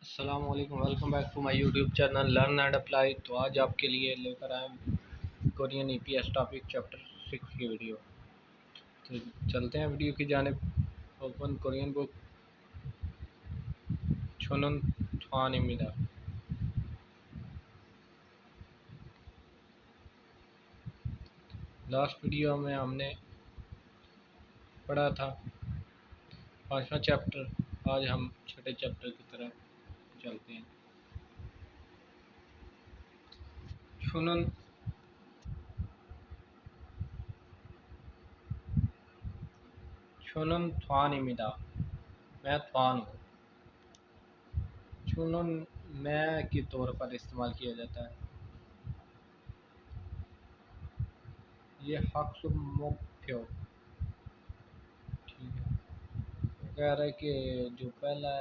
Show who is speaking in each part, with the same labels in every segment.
Speaker 1: अस्सलामुअलैकुम, welcome back to my YouTube channel learn and apply. तो आज आपके लिए लेकर आए कोरियन ईपीएस टॉपिक चैप्टर 6 की वीडियो। तो चलते हैं वीडियो की जानिब। ओपन कोरियन बुक छोनुन थ्वानिमिदा। लास्ट वीडियो में हमने पढ़ा था 5वां चैप्टर। आज हम छठे चैप्टर की तरफ चलते हैं। छोनुन छोनुन थ्वानिमिदा, मैं थ्वान हूँ। छोनुन मैं के तौर पर इस्तेमाल किया जाता है। ये हक मुख्य, ठीक है। वो कह रहा है कि जो पहला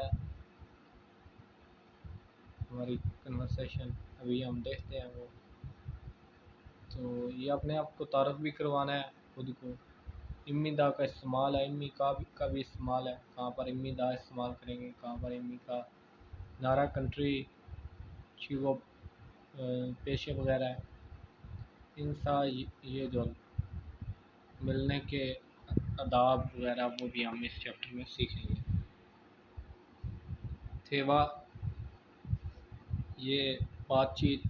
Speaker 1: हमारी कन्वर्सेशन अभी हम देखते हैं वो, तो ये अपने आप को तारफ़ भी करवाना है खुद को। इम्मी दा का इस्तेमाल है, इम्मी का भी इस्तेमाल है। कहाँ पर इम्मी दा इस्तेमाल करेंगे, कहाँ पर इम्मी का। नारा कंट्री वो पेशे वगैरह है। इंसा ये जो मिलने के आदाब वगैरह वो भी हम इस चैप्टर में सीखेंगे। थेवा ये बातचीत,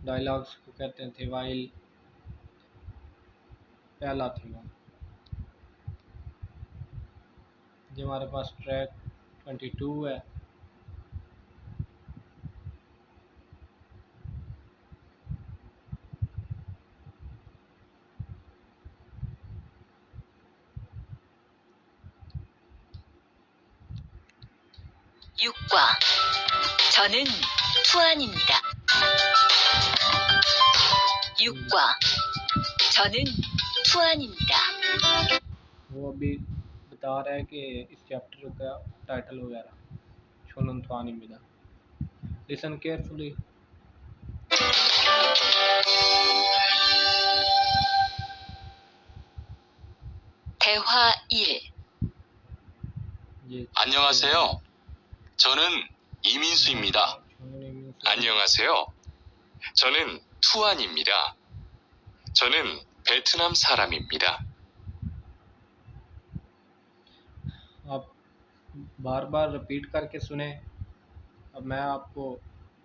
Speaker 1: डायलॉग्स को कहते हैं थेवाइल। पहला थेवा जो हमारे पास ट्रैक 22 है।
Speaker 2: 육과 저는 투안입니다. 육과 저는 투안입니다.
Speaker 1: वो अभी बता रहा है कि इस चैप्टर का टाइटल वगैरह छोनुन थ्वानिमिदा। Listen carefully.
Speaker 2: 대화 1.
Speaker 3: 안녕하세요. 저는 이민수입니다. 안녕하세요. 저는 투안입니다. 저는 베트남 사람입니다.
Speaker 1: आप बार बार रिपीट करके सुने। अब मैं आपको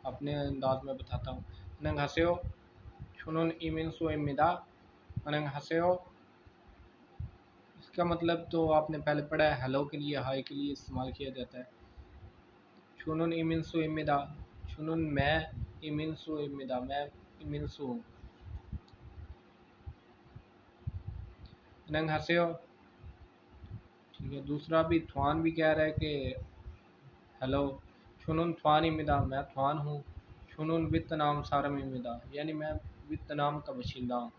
Speaker 1: अपने अंदाज में बताता हूँ। नंग हसेओ छोनुन इमिनसो इमिदा। नंग हसेओ, इसका मतलब तो आपने पहले पढ़ा है, हेलो के लिए, हाय के लिए इस्तेमाल किया जाता है। छोनुन इमिनसो इमिदा, छोनुन मैं, इमिनसो इमिदा मैं इमिनसो हूँ। नंग हसेओ, ठीक है। दूसरा भी थ्वान भी कह रहा है कि हेलो। छोनुन थ्वान इमिदा, मैं थ्वान हूँ। छोनुन वियतनाम सारम इमिदा, यानी मैं वियतनाम का बशिंदा हूँ,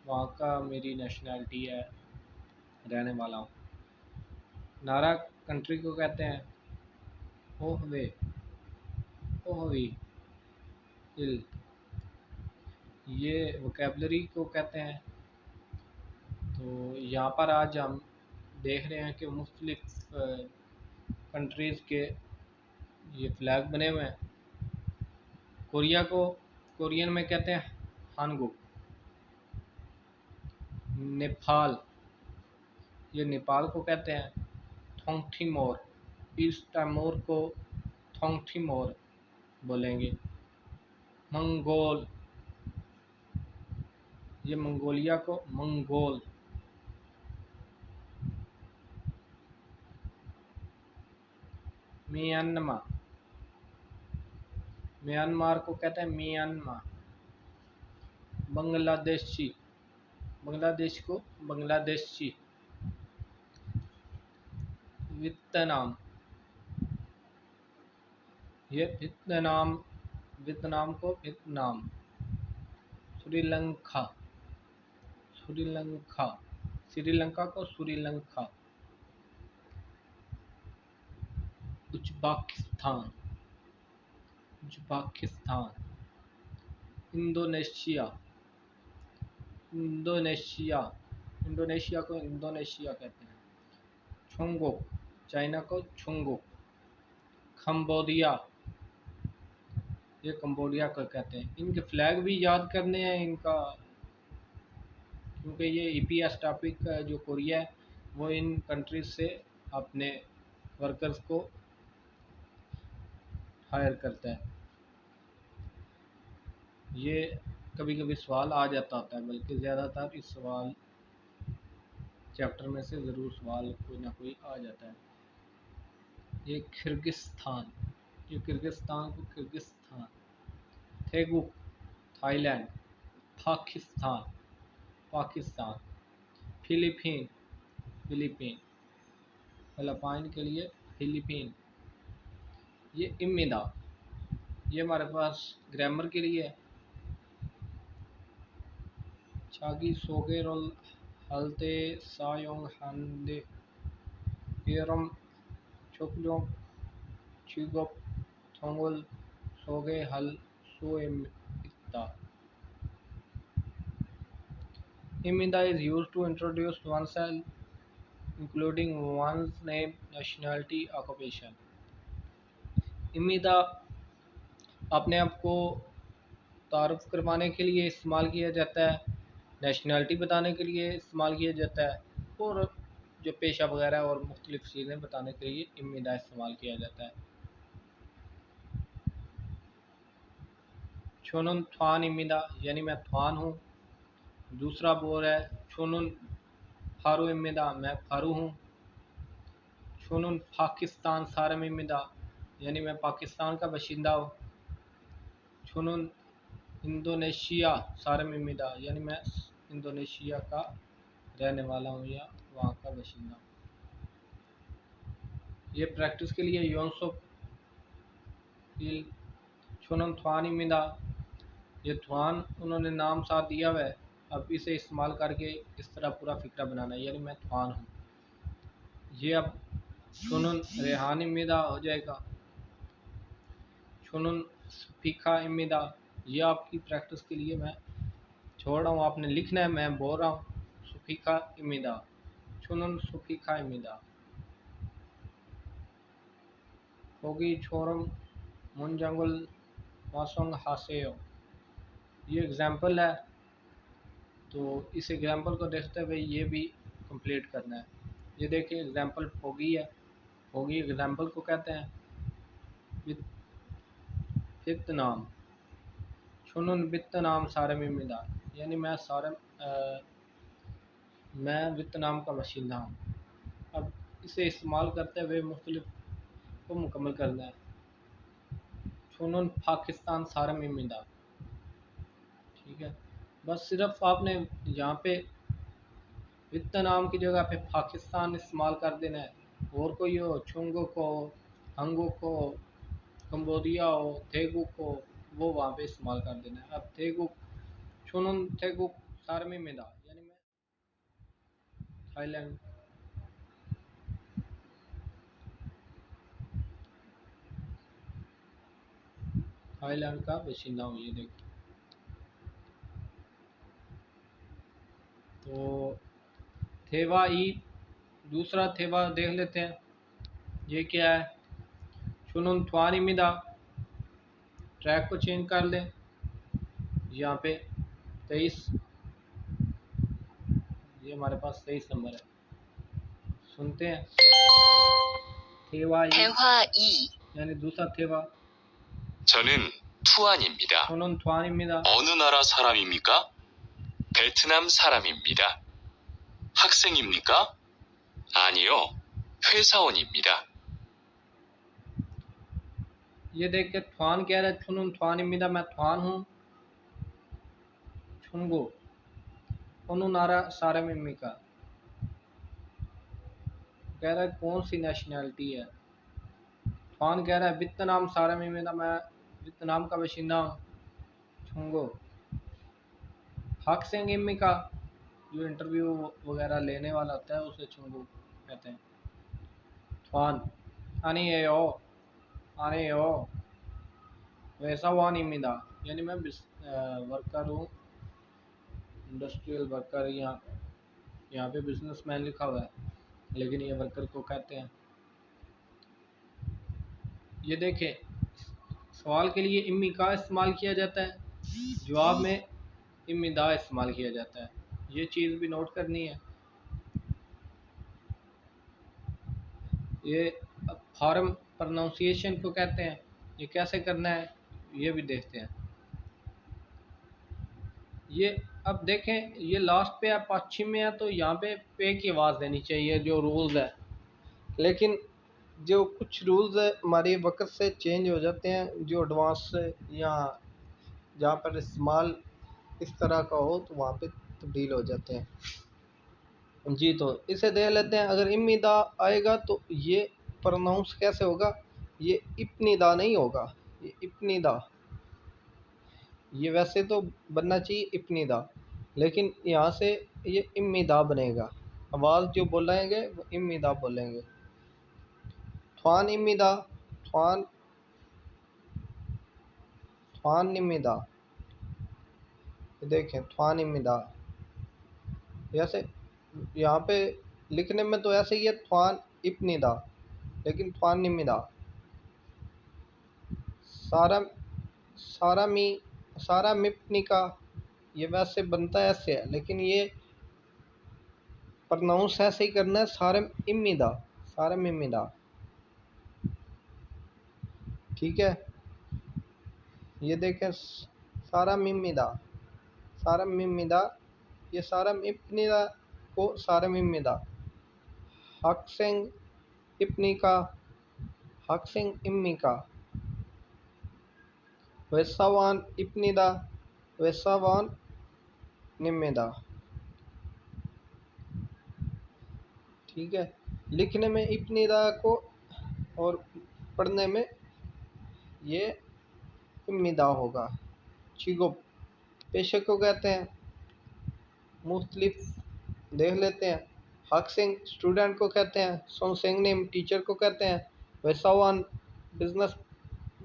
Speaker 1: वहाँ का मेरी नेशनैलिटी है, रहने वाला हूँ। नारा कंट्री को कहते हैं ओहवे, ओहवी इल। ये वोकेबलरी को कहते हैं। तो यहाँ पर आज हम देख रहे हैं कि मुख्तलिफ कंट्रीज़ के ये फ्लैग बने हुए हैं। कोरिया को कोरियन में कहते हैं हानगुक। नेपाल, ये नेपाल को कहते हैं थोंगथिमोर। ईस्ट टाइमोर को थोंगथिमोर बोलेंगे। मंगोल, ये मंगोलिया को मंगोल। म्यांमार, म्यांमार को कहते हैं म्यांमार। बांग्लादेशी, बांग्लादेश को बांग्लादेशी। वियतनाम, ये वियतनाम, वियतनाम को वियतनाम। श्रीलंका, श्रीलंका, श्रीलंका को Sri Lanka. Uzbekistan, Uzbekistan. Indonesia, Indonesia, Indonesia को इंडोनेशिया कहते हैं। छोंगो, चाइना को छोंगो। कंबोडिया, ये कंबोडिया को कहते हैं। इनके फ्लैग भी याद करने हैं इनका, क्योंकि ये ईपीएस टॉपिक जो कोरिया है वो इन कंट्रीज से अपने वर्कर्स को हायर करता है। ये कभी कभी सवाल आ जाता होता है, बल्कि ज़्यादातर इस सवाल चैप्टर में से ज़रूर सवाल कोई ना कोई आ जाता है। ये किर्गिस्तान, ये किर्गिस्तान को किर्गिस्तान, थेगुक Thailand, Pakistan Pakistan, Philippine Philippine, Philippine के लिए फिलीपीन। ये इमिदा, ये हमारे पास ग्रामर के लिए है। चागी सोगेरोल हल्ते सायोंग हंदे एरम चुकलों चिगोप थोंगल सोगे हल सोएमिता। Imida is used to introduce oneself, including one's name, nationality, occupation. इमिदा अपने आप को तारुफ करवाने के लिए इस्तेमाल किया जाता है, नेशनलिटी बताने के लिए इस्तेमाल किया जाता है, और जो पेशा वगैरह और मुख्तलिफ चीज़ें बताने के लिए इमिदा इस्तेमाल किया जाता है। चुनुन थवान इमिदा, यानी मैं थवान हूँ। दूसरा बोल है चुनुन फारू इमिदा, मैं फारू हूँ। चुनुन पाकिस्तान सारम इमिदा, यानी मैं पाकिस्तान का बाशिंदा हूँ। चुनुन इंडोनेशिया सारम इमिदा, यानी मैं इंडोनेशिया का रहने वाला हूँ या वहाँ का बाशिंदा हूँ। ये प्रैक्टिस के लिए योनसो चुनुन थवान इमिदा, ये थवान उन्होंने नाम साथ दिया हुआ है। अब इसे इस्तेमाल करके इस तरह पूरा फिक्रा बनाना है, यानी मैं थवान हूँ। ये अब चुनुन रेहान इमिदा हो जाएगा। चुनुन सुफीका इमिदा, ये आपकी प्रैक्टिस के लिए मैं छोड़ रहा हूँ, आपने लिखना है, मैं बोल रहा हूँ। सुफीका इमिदा, चुनुन सुफीका इमिदा। होगी छोरम मुंजंगुल मासोंग हासेयो, ये एग्जाम्पल है, तो इस एग्जाम्पल को देखते हुए ये भी कंप्लीट करना है। ये देखिए एग्जाम्पल होगी है, होगी एग्जाम्पल को कहते हैं। वित्तनाम, चुनुन वित्तनाम सारम इमिदा, यानी मैं मैं वियतनाम का बाशिंदा हूँ। अब इसे इस्तेमाल करते हुए मुख्तलिफ को मुकम्मल करना है। चुनुन पाकिस्तान सारम इमिदा, ठीक है। बस सिर्फ आपने यहाँ पे वियतनाम की जगह पे पाकिस्तान इस्तेमाल कर देना है, और कोई हो, चुंगुक हो, हंगुक हो, कंबोडिया हो, थेगुक हो, वो वहाँ पे इस्तेमाल कर देना है। अब थेगुक, चुनुन थेगुक सारम इमिदा, यानी मैं थाईलैंड थाईलैंड का बाशिंदा हूँ। ये देखिए, तो थेवा ई, दूसरा थेवा देख लेते हैं, ये क्या है। चुनुन थवानी मिदा, ट्रैक को चेंज कर लें, यहाँ पे 23, ये हमारे पास 23 नंबर है, सुनते हैं। थेवा ई,
Speaker 2: 대화 2.
Speaker 1: यानी दूसरा थेवा।
Speaker 3: 저는 투안입니다.
Speaker 1: चुनुन थवानी मिदा,
Speaker 3: 어느 나라 사람입니까? 베트남 사람입니다. 학생입니까? 아니요, 회사원입니다.
Speaker 1: ये देख के थवान कह रहा है, चुनुन थवानी मिदा, मैं थवान हूँ। छुंगो ओनु नारा सारे मिमी का, कह रहा है कौन सी नेशनैलिटी है। थवान कह रहा है वियतनाम सारे मिमी का, मैं वियतनाम का बाशिंदा हूँ। छुंगो हक सिंह इमी का, जो इंटरव्यू वगैरह लेने वाला होता है उसे छुंगो कहते हैं। थवान आनी ए ओ, आने ओ, वैसा वान इमिदा, यानी मैं वर्कर हूँ, इंडस्ट्रियल वर्कर। यहाँ पे बिजनेसमैन लिखा हुआ है, लेकिन ये वर्कर को कहते हैं। ये देखें, सवाल के लिए इम्मी का इस्तेमाल किया जाता है, जवाब में इम्मी दा इस्तेमाल किया जाता है। ये चीज़ भी नोट करनी है। ये फॉर्म प्रोनाउंसिएशन को कहते हैं। ये कैसे करना है ये भी देखते हैं। ये अब देखें, ये लास्ट पे है, पश्चिम में है, तो यहाँ पे की आवाज़ देनी चाहिए जो रूल्स है। लेकिन जो कुछ रूल्स है हमारे वक्त से चेंज हो जाते हैं, जो एडवांस से या जहाँ पर इस्तेमाल इस तरह का हो तो वहाँ पे तब्दील हो जाते हैं जी। तो इसे देख लेते हैं। अगर इम्मीदा आएगा तो ये प्रोनाउंस कैसे होगा? ये इप्निदा नहीं होगा, ये इप्निदा। ये वैसे तो बनना चाहिए इप्निदा, लेकिन यहाँ से ये इम्मीदा बनेगा। आवाज़ जो बोलेंगे वो इम्मीदा बोलेंगे। थ्वान इम्मीदा, थ्वान, थ्वान निम्मिदा। देखें, थ्वान इम्मीदा। जैसे यहाँ पे लिखने में तो ऐसे ही है, थ्वान इप्निदा, लेकिन थ्वान निम्मिदा। सारा, सारा मी, सारा मिप्निका, ये वैसे बनता है ऐसे है, लेकिन ये प्रोनाउंस ऐसे ही करना है, सारम इम्मिदा, सारम इम्मिदा। ठीक है, ये देखें, सारा मिम्मिदा, सारम मिम्मिदा। ये सारम इप्निदा को सारम इम्मिदा। हक्सिंग इप्निका, हक्सिंग इम्मिका। वैसावान इप्निदा, वैसावान निम्मिदा। ठीक है, लिखने में इप्निदा को और पढ़ने में ये इम्मिदा होगा। चीगो पेशे को कहते हैं। मुख्तलिफ देख लेते हैं। हक्सिंग स्टूडेंट को कहते हैं। सोनसेंगनिम टीचर को कहते हैं। वैसावान बिजनेस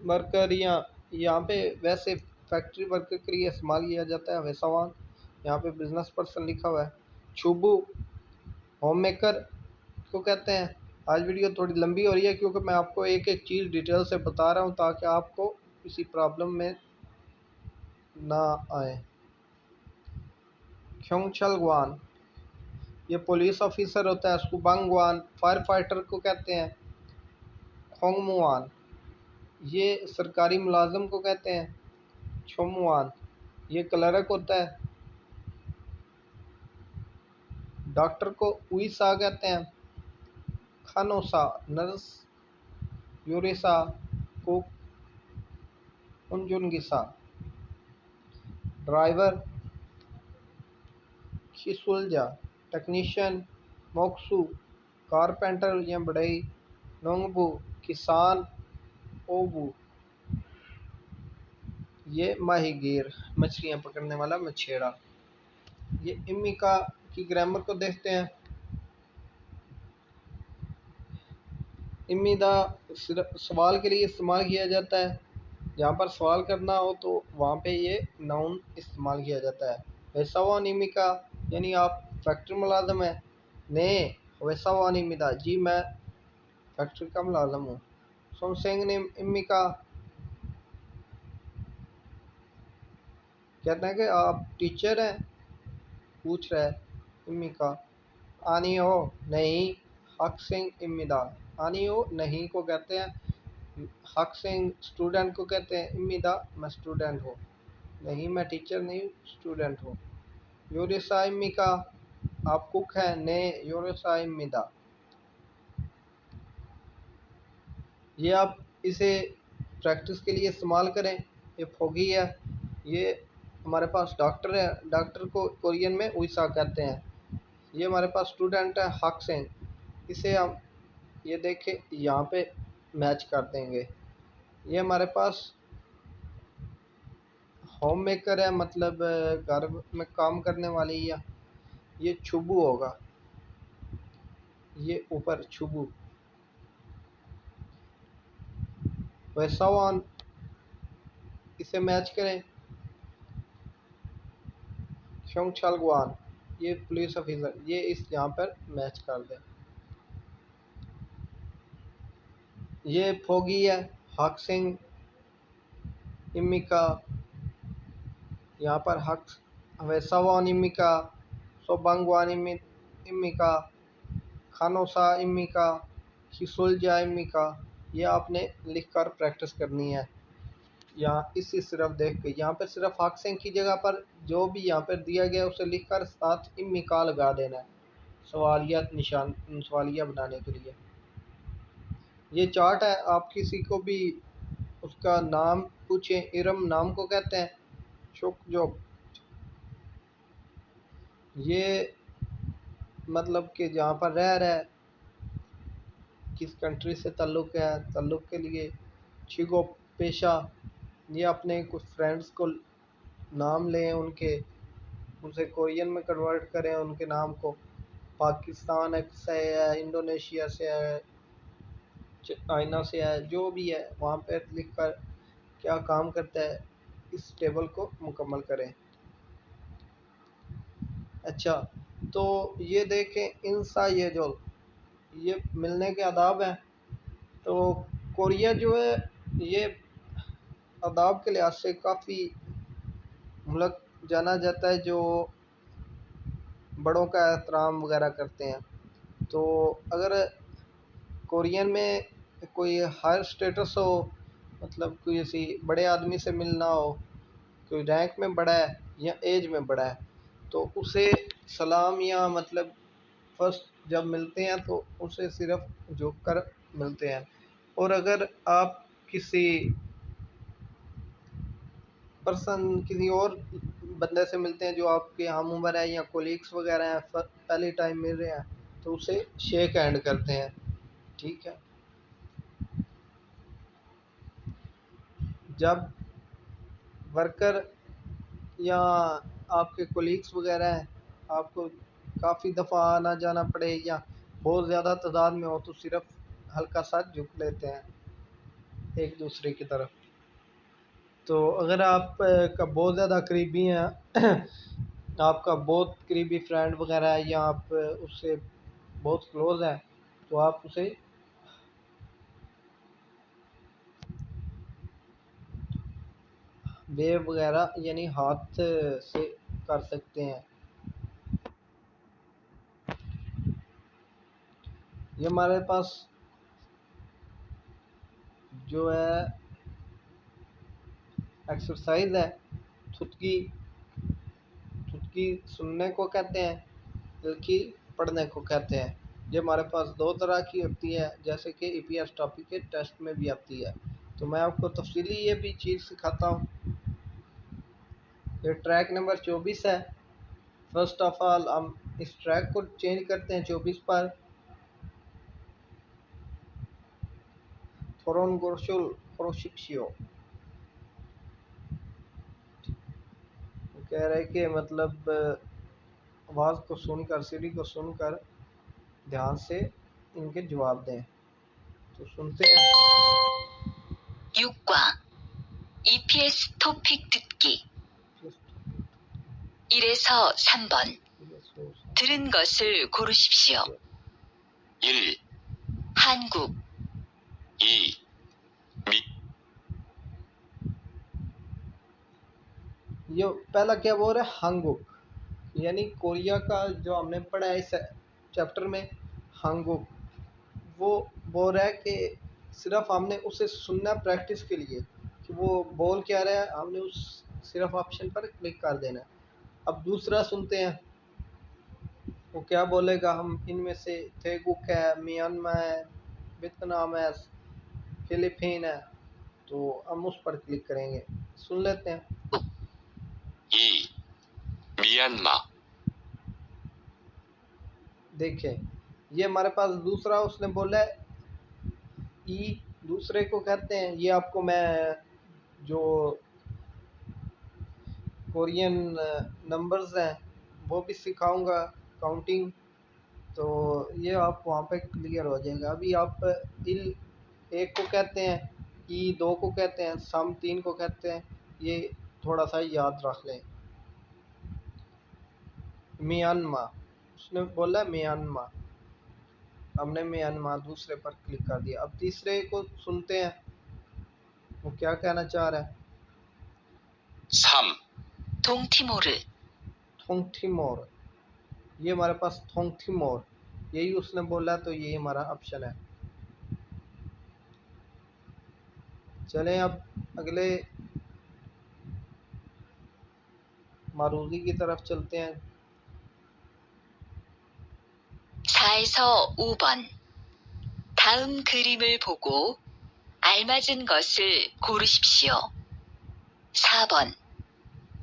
Speaker 1: वर्कर, या यहाँ पे वैसे फैक्ट्री वर्कर के लिए इस्तेमाल किया जाता है वैसावान, यहाँ पे बिजनेस पर्सन लिखा हुआ है। चुबू होम मेकर को कहते हैं। आज वीडियो थोड़ी लंबी हो रही है क्योंकि मैं आपको एक एक चीज़ डिटेल से बता रहा हूँ ताकि आपको किसी प्रॉब्लम में ना आए। ख्योंगचलगवान, ये पुलिस ऑफिसर होता है। स्कुबांगवान फायर फाइटर को कहते हैं। खोंगमुआन, ये सरकारी मुलाजम को कहते हैं। छोमुआन, ये क्लर्क होता है। डॉक्टर को उईसा कहते हैं। खानोसा नर्स। यूरिसा को उनजुनगिसा। ड्राइवर खिसुलजा। टेक्नीशियन मोक्सू। कारपेंटर या बढ़ई नोंगबू। किसान ओबू, ये माहीगीर मछलियाँ पकड़ने वाला मछेड़ा। ये इम्मिका की ग्रामर को देखते हैं। इम्मीदा सवाल के लिए इस्तेमाल किया जाता है। जहाँ पर सवाल करना हो तो वहाँ पे ये नाउन इस्तेमाल किया जाता है। वैसावान इम्मिका, यानी आप फैक्ट्री मुलाजम है। ने वैसावान इम्मिदा, जी मैं फैक्ट्री का मुलाजम हूँ। सोनसेंग ने इम्मिका, कहते हैं कि आप टीचर हैं, पूछ रहा है इम्मिका। आनी हो नहीं, हक सिंह इम्मिदा। आनी हो नहीं को कहते हैं हक सिंह, स्टूडेंट को कहते हैं इम्मिदा, मैं स्टूडेंट हूँ। नहीं, मैं टीचर नहीं, स्टूडेंट हूँ। योरिसा इम्मिका, आप कुक हैं। ने योरिसा इम्मिदा। ये आप इसे प्रैक्टिस के लिए इस्तेमाल करें। ये फोगी है। ये हमारे पास डॉक्टर है, डॉक्टर को कोरियन में उइसा कहते हैं। ये हमारे पास स्टूडेंट है हक सिंह, इसे हम ये देखें यहाँ पे मैच कर देंगे। ये हमारे पास होम मेकर है, मतलब घर में काम करने वाली, या ये छुबू होगा, ये ऊपर छुबू। वैसावान, इसे मैच करें। शोंगचालगवान, ये पुलिस ऑफिसर, ये इस यहाँ पर मैच कर दें। ये फोगी है हाक्सिंग इमिका, यहाँ पर हक्स वेसावान इमिका, सोबांगवान इमिका, खानोसा इमिका, खिसुलजा इमिका, ये आपने लिख कर प्रैक्टिस करनी है। यहाँ इसी सिर्फ देख के यहाँ पर सिर्फ हाक्सिंग की जगह पर जो भी यहाँ पर दिया गया उसे लिख कर साथ इमिका लगा देना है, सवालिया निशान, सवालिया बनाने के लिए। ये चार्ट है, आप किसी को भी उसका नाम पूछें, इरम नाम को कहते हैं, शुक जो ये मतलब कि जहाँ पर रह रहा है, किस कंट्री से ताल्लुक़ है, ताल्लुक़ के लिए छिगो पेशा, ये अपने कुछ फ्रेंड्स को नाम लें, उनके उसे कोरियन में कन्वर्ट करें उनके नाम को। पाकिस्तान से है, इंडोनेशिया से है, चाइना से है, जो भी है वहाँ पर लिख कर क्या काम करता है इस टेबल को मुकम्मल करें। अच्छा, तो ये देखें इंसा ये मिलने के आदाब हैं। तो कोरिया जो है ये आदाब के लिहाज से काफ़ी मुल्क जाना जाता है जो बड़ों का एहतराम वगैरह करते हैं। तो अगर कोरियन में कोई हायर स्टेटस हो, मतलब कोई ऐसी बड़े आदमी से मिलना हो, कोई रैंक में बड़ा है या एज में बड़ा है, तो उसे सलाम या मतलब फर्स्ट जब मिलते हैं तो उसे सिर्फ झुक कर मिलते हैं। और अगर आप किसी किसी और बंदे से मिलते हैं जो आपके हम उम्र है या कोलीग्स वगैरह हैं, पहले टाइम मिल रहे हैं, तो उसे शेक हैंड करते हैं। ठीक है, जब वर्कर या आपके कोलीग्स वगैरह हैं, आपको काफ़ी दफ़ा आना जाना पड़े या बहुत ज़्यादा तादाद में हो, तो सिर्फ हल्का सा झुक लेते हैं एक दूसरे की तरफ। तो अगर आप का बहुत ज़्यादा करीबी हैं आपका बहुत करीबी फ्रेंड वगैरह है या आप उससे बहुत क्लोज़ हैं, तो आप उसे वेव वगैरह यानी हाथ से कर सकते हैं। ये हमारे पास जो है एक्सरसाइज है, थुतकी थुतकी सुनने को कहते हैं, बल्कि पढ़ने को कहते हैं। ये हमारे पास दो तरह की होती है, जैसे कि ईपीएस टॉपिक के टेस्ट में भी आती है। तो मैं आपको तफसीली ये भी चीज़ सिखाता हूँ। ये ट्रैक नंबर 24 है। फर्स्ट ऑफ ऑल हम इस ट्रैक को चेंज करते हैं 24 पर। थोरन गोरशुल क्रोशिक्शियो कह रहे कि मतलब आवाज़ को सुनकर, सीढ़ी को सुनकर ध्यान से इनके जवाब दें। तो सुनते हैं।
Speaker 2: 6과 EPS 토픽 듣기 1에서 3번 들은 것을 고르십시오.
Speaker 3: 1,
Speaker 2: 한국,
Speaker 3: 2, 미,
Speaker 1: ये पहला क्या बोल रहा है, हांगुक, यानी कोरिया का जो हमने पढ़ा है इस चैप्टर में, हांगुक, वो बोल रहा है कि सिर्फ हमने उसे सुनना प्रैक्टिस के लिए कि वो बोल क्या रहा है, हमने उस सिर्फ ऑप्शन पर क्लिक कर देना। अब दूसरा सुनते हैं वो क्या बोलेगा। हम इनमें से थेगुक है, म्यांमार है, वियतनाम है, फिलीपीन है, तो हम उस पर क्लिक करेंगे। सुन लेते हैं।
Speaker 3: 2, मियांमा,
Speaker 1: देखें, ये हमारे पास दूसरा उसने बोला है ई, दूसरे को कहते हैं। ये आपको मैं जो कोरियन नंबर्स हैं वो भी सिखाऊंगा, काउंटिंग, तो ये आप वहाँ पे क्लियर हो जाएगा। अभी आप इल एक को कहते हैं, ई दो को कहते हैं, सम तीन को कहते हैं, ये थोड़ा सा याद रख लें। म्यांमार, उसने बोला म्यांमार, हमने म्यांमार दूसरे पर क्लिक कर दिया। अब तीसरे को सुनते हैं। क्या कहना चाह रहा है?
Speaker 3: 3.
Speaker 2: 동티모르,
Speaker 1: थोंगथिमोर, ये हमारे पास थोंगथिमोर, यही उसने बोला, तो ये हमारा ऑप्शन है। चलें अब अगले मारूजी की तरफ चलते हैं।
Speaker 2: 4에서 5번. 다음 그림을 보고 알맞은 것을 고르십시오. 4번,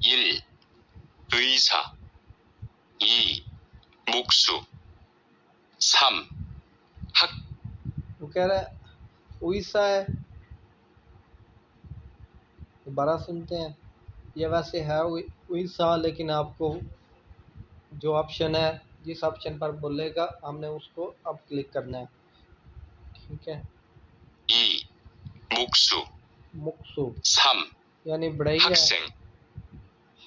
Speaker 3: 1. 의사 2. 목수 3. 학
Speaker 1: वो कह रहा है उड़ीसा है, दोबारा सुनते हैं। ये वैसे है उड़ीसा, लेकिन आपको जो ऑप्शन है, जिस ऑप्शन पर बोलेगा हमने उसको अब क्लिक करना है। ठीक है।
Speaker 3: 2. 목수
Speaker 1: मुक्सु
Speaker 3: 3.
Speaker 1: यानी बढ़ई है,
Speaker 3: 학생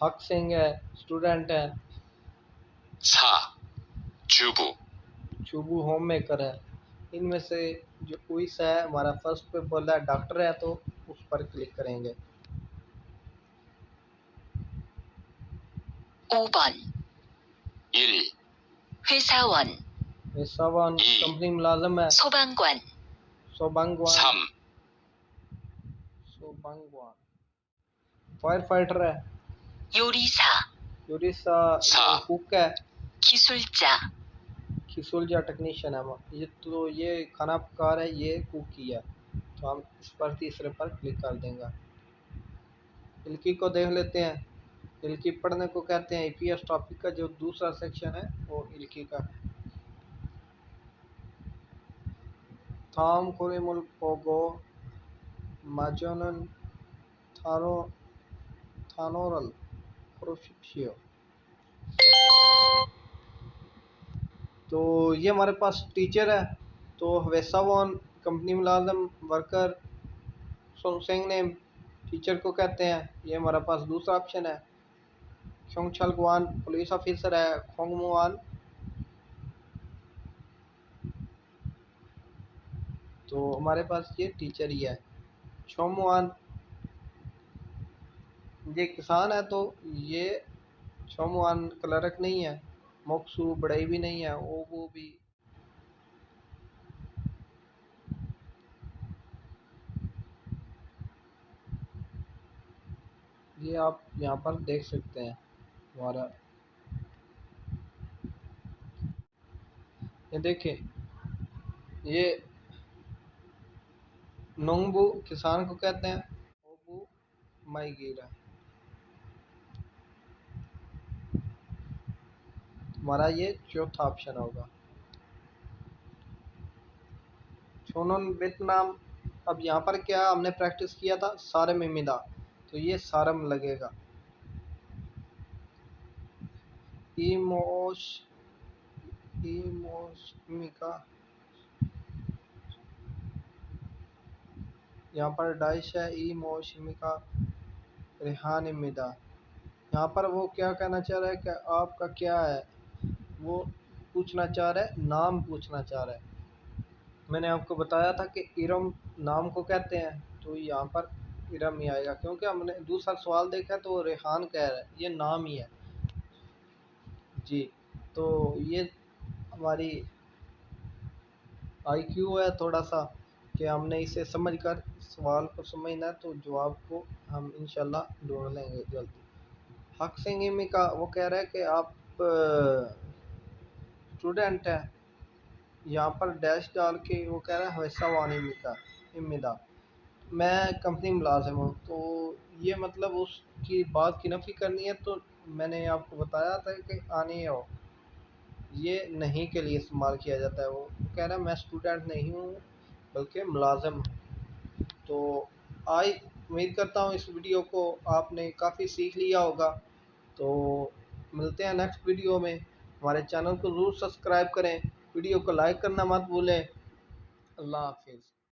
Speaker 1: हक सिंह है, स्टूडेंट है,
Speaker 3: 4. 주부
Speaker 1: चुबू होम मेकर है। इनमें से जो उड़ीसा है हमारा फर्स्ट पे बोला है डॉक्टर है, तो उस पर क्लिक करेंगे।
Speaker 2: 5번.
Speaker 3: 1.
Speaker 2: 회사원,
Speaker 1: पेशावन कंपनी मुलाजम है।
Speaker 2: 소방관,
Speaker 1: सोबंगवान
Speaker 3: 3.
Speaker 1: सोबंगवान फायर फाइटर है।
Speaker 2: 요리사,
Speaker 1: उड़ीसा
Speaker 3: सा।
Speaker 1: कुक है।
Speaker 2: 기술자,
Speaker 1: खिसुलजा टेक्नीशियन है। ये तो ये खाना पका है, ये कुक ही है, तो हम इस पर तीसरे पर क्लिक कर देंगे। इल्की को देख लेते हैं। इल्की पढ़ने को कहते हैं। ईपीएस टॉपिक का जो दूसरा सेक्शन है वो इल्की का है। थाम कुरिमुल पोगो माजोनन थारो थानोरल क्रोशिप्शियो, तो ये हमारे पास टीचर है। तो हवेसावन कंपनी मुलाजम वर्कर, सोंगसेंग नेम टीचर को कहते हैं। ये हमारे पास दूसरा ऑप्शन है। खोंगछलगवान पुलिस ऑफिसर है। खोंगमुआन, तो हमारे पास ये टीचर ही है। छोमुआन ये किसान है, तो ये छोमुआन क्लर्क नहीं है। मोक्सू बड़ई भी नहीं है, वो भी। ये आप यहाँ पर देख सकते हैं हमारा, ये देखिए, ये नोंगबू किसान को कहते हैं। ओबू माईगीरा, हमारा ये चौथा ऑप्शन होगा। छोनन वियतनाम, अब यहाँ पर क्या हमने प्रैक्टिस किया था, सारम इमिदा, तो ये सारम लगेगा। इमोश इमोशमिका, यहाँ पर डाइश है। इमोशमिका रेहान इमिदा, यहाँ पर वो क्या कहना चाह रहा है कि आपका क्या है, वो पूछना चाह रहा है, नाम पूछना चाह रहा है। मैंने आपको बताया था कि इरम नाम को कहते हैं, तो यहाँ पर इरम ही आएगा, क्योंकि हमने दूसरा सवाल देखा तो वो रेहान कह रहा है, ये नाम ही है जी। तो ये हमारी आईक्यू है थोड़ा सा, कि हमने इसे समझ कर सवाल को समझना है, तो जवाब को हम इंशाल्लाह ढूंढ लेंगे जल्दी। हक सिंह का वो कह रहा है कि आप स्टूडेंट है, यहाँ पर डैश डाल के वो कह रहा है हमेशा वानी का इम्मीदा, मैं कंपनी मुलाजिम हूँ। तो ये मतलब उसकी बात की नफ़ी करनी है, तो मैंने आपको बताया था कि आनी हो, ये नहीं के लिए इस्तेमाल किया जाता है। वो कह रहा है मैं स्टूडेंट नहीं हूँ बल्कि मुलाजिम हूँ। तो आई उम्मीद करता हूँ इस वीडियो को आपने काफ़ी सीख लिया होगा। तो मिलते हैं नेक्स्ट वीडियो में। हमारे चैनल को ज़रूर सब्सक्राइब करें, वीडियो को लाइक करना मत भूलें। अल्लाह हाफिज़।